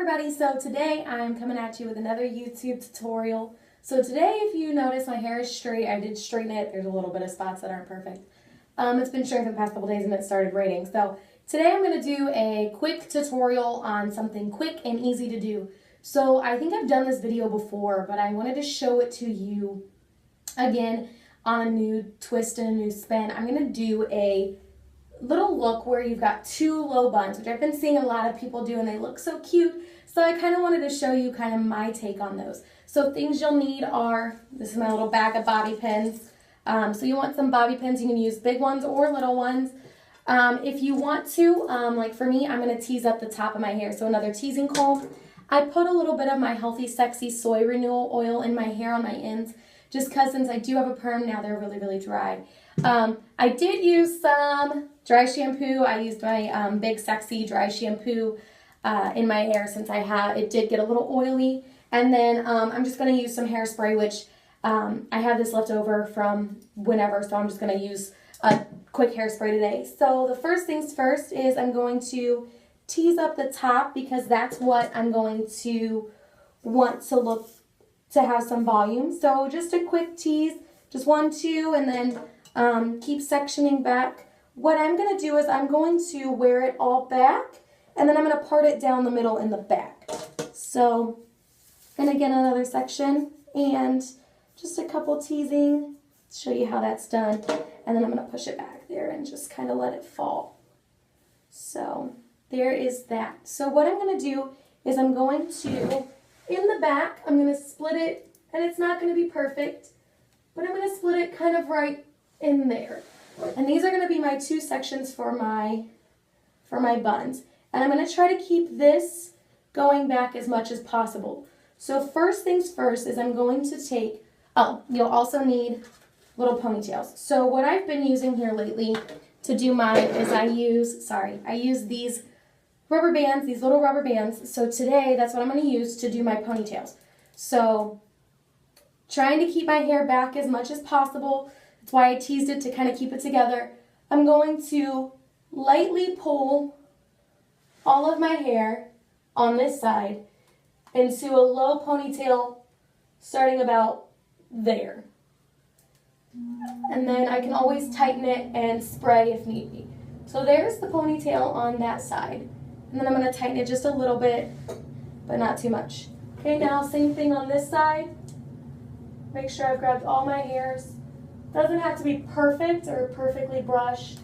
everybody, so today I'm coming at you with another YouTube tutorial. So today, if you notice, my hair is straight. I did straighten it. There's a little bit of spots that aren't perfect. It's been straight for the past couple days and it started raining. So today I'm going to do a quick tutorial on something quick and easy to do. So I think I've done this video before, but I wanted to show it to you again on a new twist and a new spin. I'm going to do a little look where you've got two low buns, which I've been seeing a lot of people do and they look so cute. So I kind of wanted to show you kind of my take on those. So things you'll need are, this is my little bag of bobby pins. So you want some bobby pins, you can use big ones or little ones. If you want to, like for me, I'm going to tease up the top of my hair. So another teasing comb. I put a little bit of my Healthy Sexy Soy Renewal Oil in my hair on my ends, just because since I do have a perm now, they're really, really dry. I did use some dry shampoo. I used my Big Sexy dry shampoo in my hair since it did get a little oily. And then I'm just going to use some hairspray, which I have this left over from whenever, so I'm just going to use a quick hairspray today. So the first things first is I'm going to tease up the top because that's what I'm going to want to have some volume. So just a quick tease, just 1, 2, and then keep sectioning back. What I'm going to do is I'm going to wear it all back, and then I'm going to part it down the middle in the back. So, and again, another section, and just a couple teasing, show you how that's done, and then I'm going to push it back there and just kind of let it fall. So, there is that. So what I'm going to do is I'm going to, in the back, I'm going to split it, and it's not going to be perfect, but I'm going to split it kind of right in there. And these are going to be my two sections for my buns. And I'm going to try to keep this going back as much as possible. So first things first is I'm going to take, you'll also need little ponytails. So what I've been using here lately to do mine is I use these rubber bands, these little rubber bands. So today that's what I'm going to use to do my ponytails. So trying to keep my hair back as much as possible. That's why I teased it to kind of keep it together. I'm going to lightly pull all of my hair on this side into a low ponytail starting about there. And then I can always tighten it and spray if need be. So there's the ponytail on that side. And then I'm going to tighten it just a little bit, but not too much. Okay, now same thing on this side. Make sure I've grabbed all my hairs. Doesn't have to be perfect or perfectly brushed,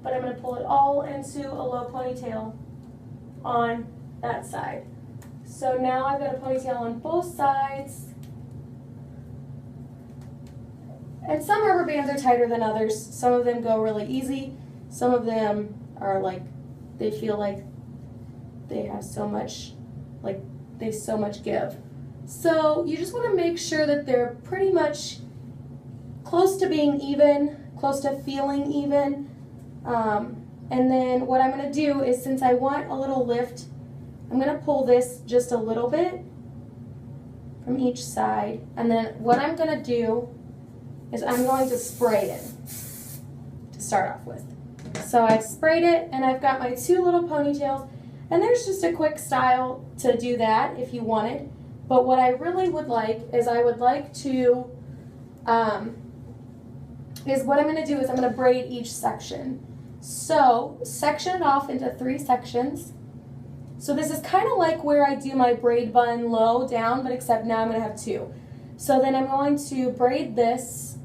but I'm going to pull it all into a low ponytail on that side. So now I've got a ponytail on both sides. And some rubber bands are tighter than others. Some of them go really easy. Some of them are like, they feel like they have so much, like they so much give. So you just want to make sure that they're pretty much close to being even, close to feeling even. And then what I'm going to do is, since I want a little lift, I'm going to pull this just a little bit from each side. And then what I'm going to do is I'm going to spray it to start off with. So I've sprayed it and I've got my two little ponytails. And there's just a quick style to do that if you wanted. But what I really would like is what I'm going to do is I'm going to braid each section. So section it off into 3 sections. So this is kind of like where I do my braid bun low down, but except now I'm going to have 2. So then I'm going to braid this,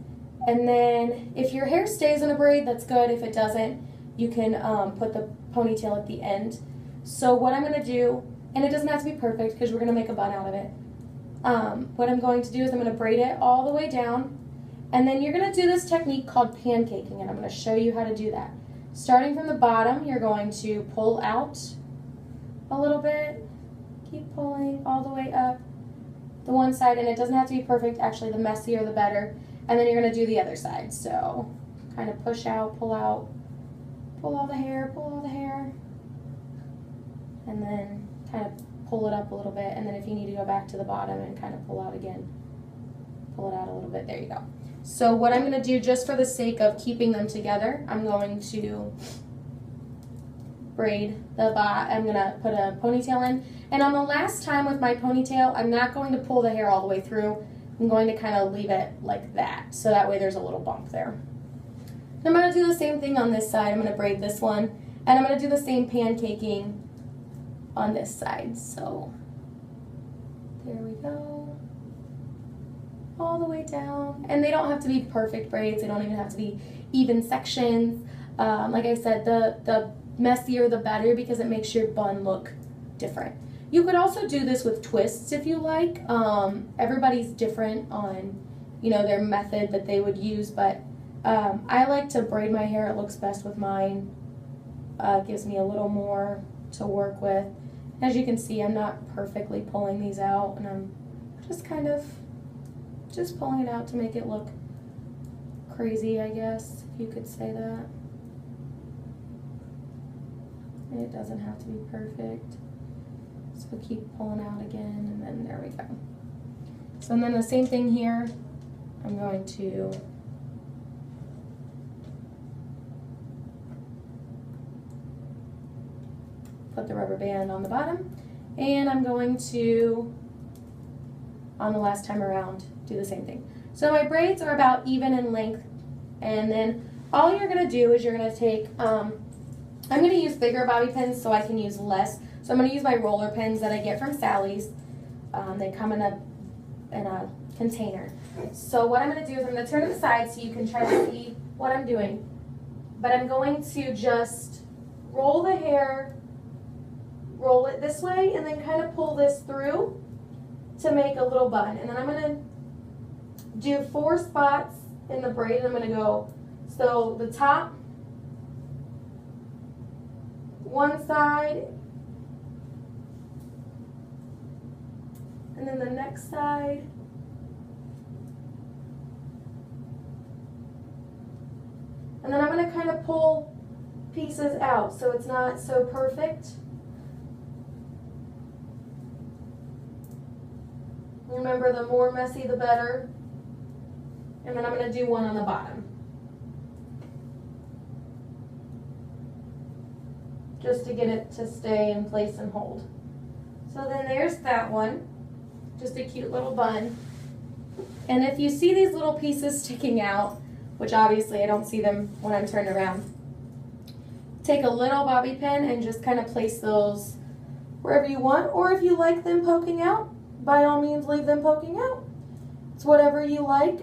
and then if your hair stays in a braid, that's good. If it doesn't, you can put the ponytail at the end. So what I'm going to do, and it doesn't have to be perfect because we're going to make a bun out of it. What I'm going to do is I'm going to braid it all the way down. And then you're going to do this technique called pancaking, and I'm going to show you how to do that. Starting from the bottom, you're going to pull out a little bit, keep pulling all the way up the one side, and it doesn't have to be perfect. Actually, the messier the better. And then you're going to do the other side. So kind of push out, pull all the hair, and then kind of pull it up a little bit. And then if you need to go back to the bottom and kind of pull out again, pull it out a little bit. There you go. So what I'm going to do, just for the sake of keeping them together, I'm going to braid I'm gonna put a ponytail in. And on the last time with my ponytail, I'm not going to pull the hair all the way through. I'm going to kind of leave it like that, so that way there's a little bump there. I'm going to do the same thing on this side. I'm going to braid this one, and I'm going to do the same pancaking on this side. So there we go, all the way down. And they don't have to be perfect braids. They don't even have to be even sections. Like I said, the messier the better, because it makes your bun look different. You could also do this with twists if you like. Everybody's different on, you know, their method that they would use, but I like to braid my hair. It looks best with mine. Gives me a little more to work with. As you can see, I'm not perfectly pulling these out, and I'm just kind of just pulling it out to make it look crazy, I guess, if you could say that. It doesn't have to be perfect. So keep pulling out again, and then there we go. So and then the same thing here. I'm going to put the rubber band on the bottom, and I'm going to, on the last time around, do the same thing. So my braids are about even in length, and then all you're going to do is you're going to take, I'm going to use bigger bobby pins so I can use less. So I'm going to use my roller pins that I get from Sally's. They come in a container. So what I'm going to do is I'm going to turn it aside so you can try to see what I'm doing. But I'm going to just roll the hair, roll it this way, and then kind of pull this through to make a little bun. And then I'm going to do 4 spots in the braid, and I'm going to go, so the top, one side, and then the next side, and then I'm going to kind of pull pieces out so it's not so perfect. Remember, the more messy the better. And then I'm going to do one on the bottom, just to get it to stay in place and hold. So then there's that one, just a cute little bun. And if you see these little pieces sticking out, which obviously I don't see them when I'm turned around, take a little bobby pin and just kind of place those wherever you want, or if you like them poking out, by all means leave them poking out. It's whatever you like.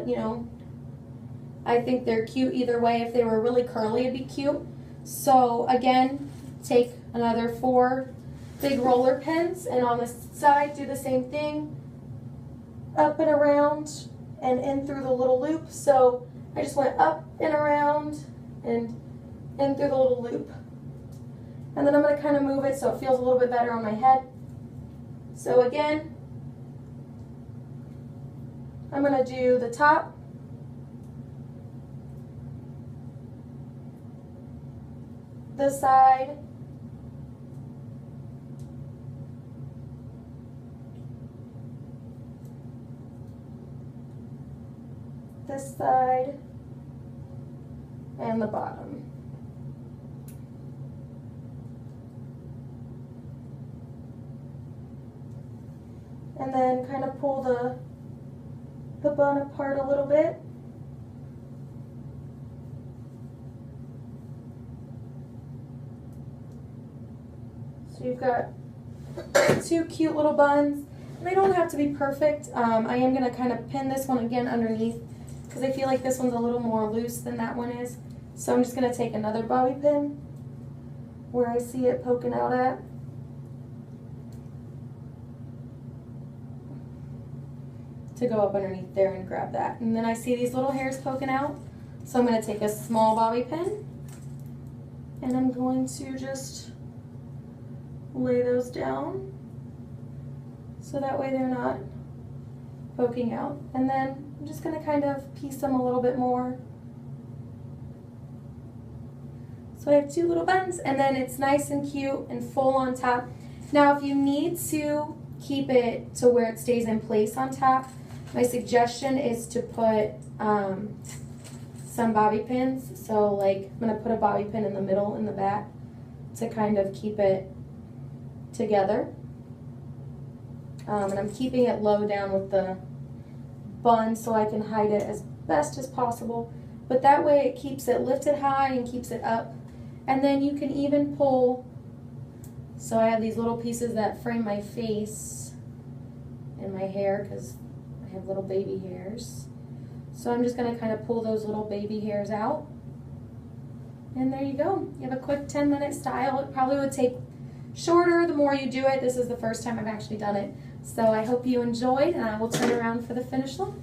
You know, I think they're cute either way. If they were really curly, it'd be cute. So again, take another 4 big roller pins, and on the side do the same thing, up and around and in through the little loop. So I just went up and around and in through the little loop. And then I'm going to kind of move it so it feels a little bit better on my head. So again, I'm going to do the top, the side, this side, and the bottom. And then kind of pull the bun apart a little bit. So you've got 2 cute little buns. They don't have to be perfect. I am going to kind of pin this one again underneath because I feel like this one's a little more loose than that one is. So I'm just going to take another bobby pin where I see it poking out at. To go up underneath there and grab that. And then I see these little hairs poking out. So I'm going to take a small bobby pin and I'm going to just lay those down so that way they're not poking out. And then I'm just going to kind of piece them a little bit more. So I have 2 little buns, and then it's nice and cute and full on top. Now if you need to keep it to where it stays in place on top, my suggestion is to put some bobby pins. So like I'm going to put a bobby pin in the middle in the back to kind of keep it together. And I'm keeping it low down with the bun so I can hide it as best as possible. But that way it keeps it lifted high and keeps it up. And then you can even pull, so I have these little pieces that frame my face and my hair because I have little baby hairs. So I'm just going to kind of pull those little baby hairs out. And there you go. You have a quick 10-minute style. It probably would take shorter the more you do it. This is the first time I've actually done it. So I hope you enjoyed, and I will turn around for the finished look.